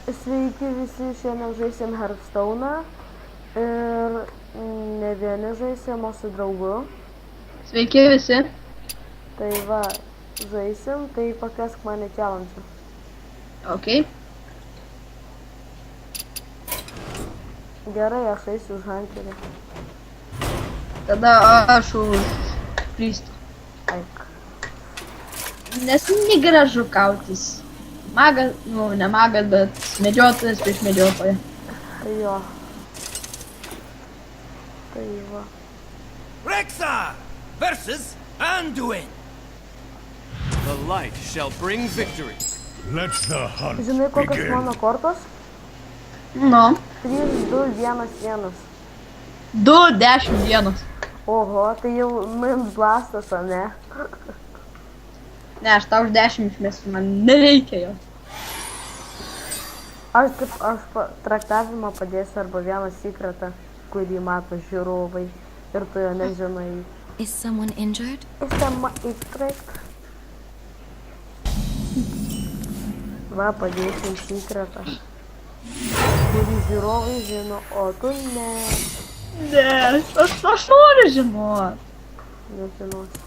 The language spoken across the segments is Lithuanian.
Sveiki visi, šiandien žaisim Hearthstone'ą ir ne vieni žaisim, o su draugu. Sveiki visi. Tai va, žaisim, tai pakviesk mane challenge. Ok. Gerai, aš eisiu už Hunterį. Tada aš už Priestą. Eik. Nes negražu kautis. Magas, nu ne magas, bet medžiotojas prieš medžiotoją. Tai jo. Tai va. Rexxar versus Anduin. The light shall bring victory. Let the hunt Žinai, kokios begin. mano kortos? Nu, 3, 2, 1, 1. 2-10 dienos. Oho, tai jau min blastas, o ne? Ne, aš tau už 10 išmesiu, man nereikia jo. Aš traktavimą padėsiu arba vieną sekretą, kurį mato žiūrovai ir tu jo nežinai. Is someone injured? Sistema extract. Va, padėsim sekretą, kurį žiūrovai žino, o tu ne. Ne, aš noriu žinot. Nežinosi.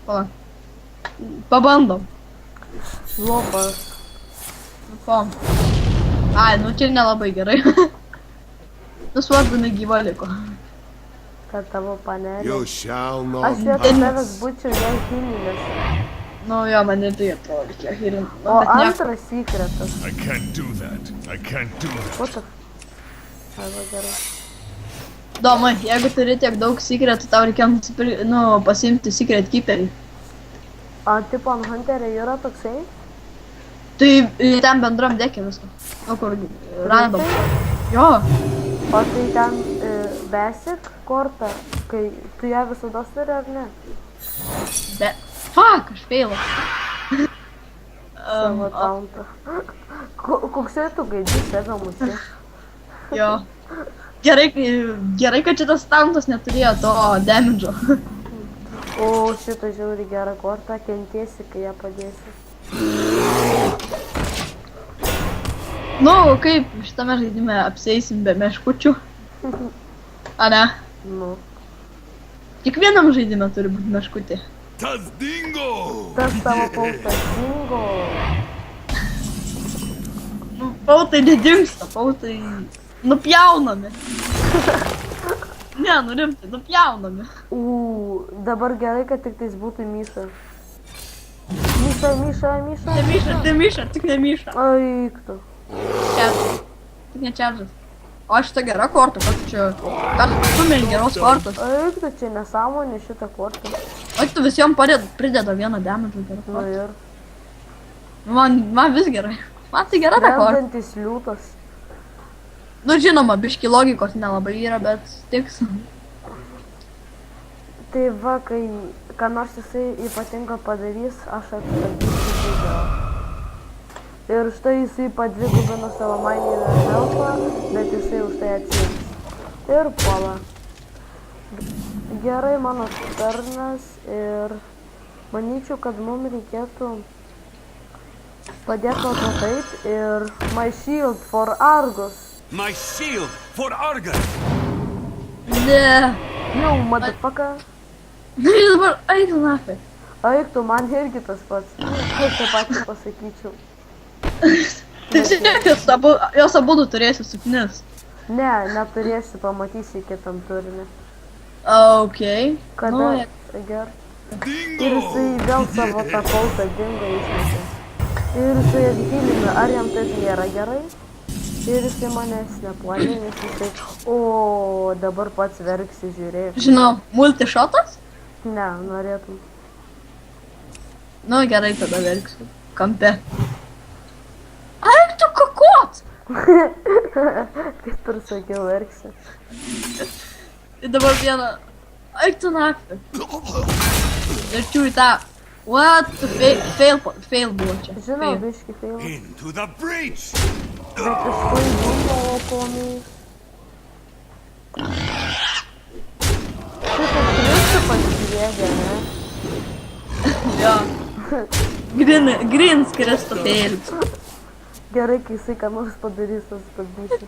Pala. Pabandom. Lopas. Pom. Ai, nu čia nelabai gerai. Nusvardami gyva liko. Kad tavo panelė. You shall Aš not vietoj pass. tavęs būčiau nehilinęs. Nu jo, man ir tai atrodo, kiek ir... O antras sekretas. I can't do that. I can't do that. What the... Ai, va, gerai. Domai, jeigu turi tiek daug sekretų, tau reikia pasiimti secret keeperį. A, tipo, ant Hunterio yra toksai? Tai ten bendram dekė viską. Nu kur, random. Jo. O tai ten basic kortą, kai tu ją visada turi ar ne? Be... Fuck, aš feilau. Savo tauntą. Koksai tu gaidži save musi? Jo. Gerai, kad šitas tauntas neturėjo to damage'o. O šitą žiauri gerą kortą, kentėsi, kai ją padėsi. Nu, kaip šitame žaidime apsieisim be meškučių? A ne? Nu. Kiekvienam žaidime turi būti meškutė. Tas dingo! Tas tavo pautas dingo. Nu, pautai nedingsta, pautai nupjaunami. Ne, nu rimtai, nupjaunami. Dabar gerai, kad tik tais būtų Miša. Miša. Ne Miša, tik ne Miša. Eik tu. Čeržas. Tik ne čeržas. O šitą gerą kortą, kad čia... Kas stumėlį geros kortos. Eik tu, čia nesąmonė šitą kortą. O tu visiems prideda vieną damage'ą gerą Nu kortą. ir. Man vis gerai. Man tai gera ta korta. Rendantis liūtas. Nu žinoma, biški logikos nelabai yra, bet tiks. Tai va, kai ką nors jisai ypatinga padarys, aš atsakysiu video. Ir štai jisai padvigubino savo maininę helpą, bet jisai už tai atsiims. Ir puola. Gerai, mano tarnas ir manyčiau, kad mums reikėtų padėti to taip ir my shield for Argus. My shield for Argus. Ne. Jau, motherfucker. Nu ir dabar eik nafai. Eik tu, man irgi tas pats. Aš taip pat pasakyčiau. Tai žiūrėk, jos abudu turėsi suknis. Ne, neturėsi, pamatysi kitam turinį. Okei. Kada? Nu, Gerai. Ir Dingo! jisai vėl savo tą pautą dingo išmetė. Ir jisai atgilina, ar jam taip nėra gerai? Ir jisai manęs nepuolė, nes jisai... O, dabar pats verksi, žiūrėk. žinau, multišotas? Ne, norėtum. Nu gerai, tada verksiu. Kampe. Eik tu kakot! Kaip ir sakiau, verksi. Ir dabar vieną... Eik tu nafai. Verčiu į tą... What? Fail buvo čia. Žinau, Fail. biški fail. Into the breach. Bet išlaidžiu mokomis. Šitas principas dviegė, ne? Jo. Grins Kristofėlis. Gerai, kai jisai ką nors padarys, tas stabdysiu.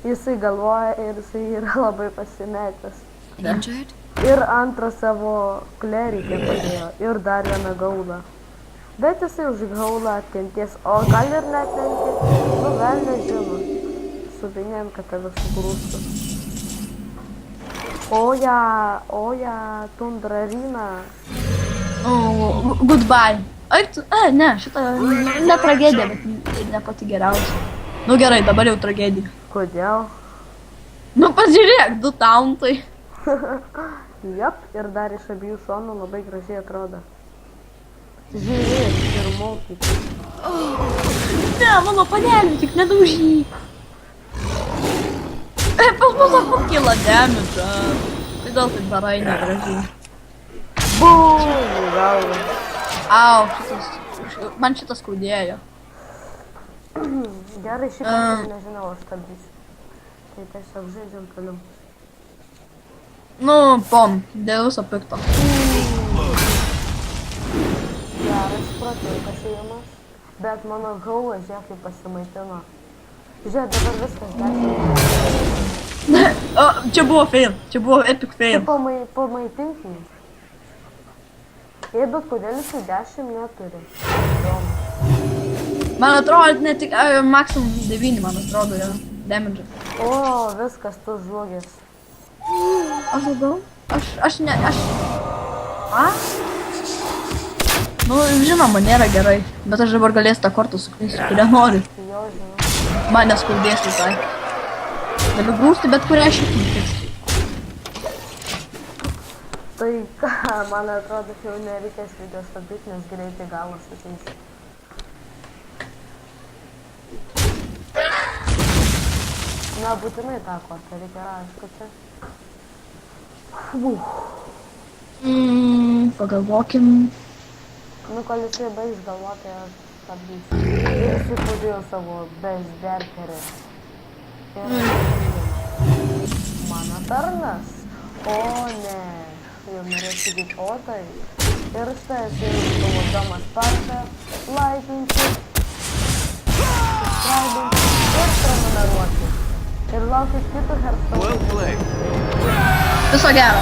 Jisai galvoja ir jisai yra labai pasimetęs. Injured? Ir antrą savo klerikę padėjo. Ir dar vieną gaulą. Bet jisai už gaulą atkentės. O gal ir netkentės. Nu, gal nežino. Suvinėjom, kad tave sugrūstų. Oja, tundrarina. Goodbye. Ne, šitą ne tragedija, bet ir ne pati geriausia. Nu gerai, dabar jau tragedija. Kodėl? Nu pažiūrėk, 2 tauntai. Jep, ir dar iš abiejų šonų labai gražiai atrodo. Žiūrėk ir mokyk. Ne, mano panelė, tik nedaužyk. Pas mus abu kyla damage. Kodėl taip darai negražiai? Bum, į galvą. Au, man šitas skaudėjo. Gerai, šį kartą nežinau, aš stabdysiu. Tai tiesiog žaidžiam toliau. Nu, pom, dėl viso pikto. Geras protingas ėjimas, bet mano gaula, žiūrėk, kaip pasimaitino. Žiūrėk, dabar viskas 10. O, čia buvo fail, čia buvo epic Tai fail. pamaitink jį. Jei, bet kodėl jisai 10 neturi? Įdomu. Man atrodo, ne tik maksimum 9, man atrodo, yra damage. O, viskas, tu žlugęs. Aš labiau? Aš ne, A? Nu, žinoma, nėra gerai, bet aš dabar galėsiu tą kortą suklysti, kurią noriu. Jo, žinau. Man neskaudės visai. Galiu grūsti bet kurią šitą tikslį. Tai ką, man atrodo, jau nereikės video stabdyti, nes greitai galas ateis. Na, būtinai tą kortą reikia aišku čia. Pagalvokim. Nu, kol jisai baigs galvoti, aš stabdysiu. Ir jisai padėjo savo bezderkerį. Ir mano tarnas. O ne, jau norėsiu sakyti, o tai. Ir štai esu galvodamas partą, laikinti, subscribinti ir prenumeruoti. Ir laukit kitų Hearthstone. Well played. Viso gero.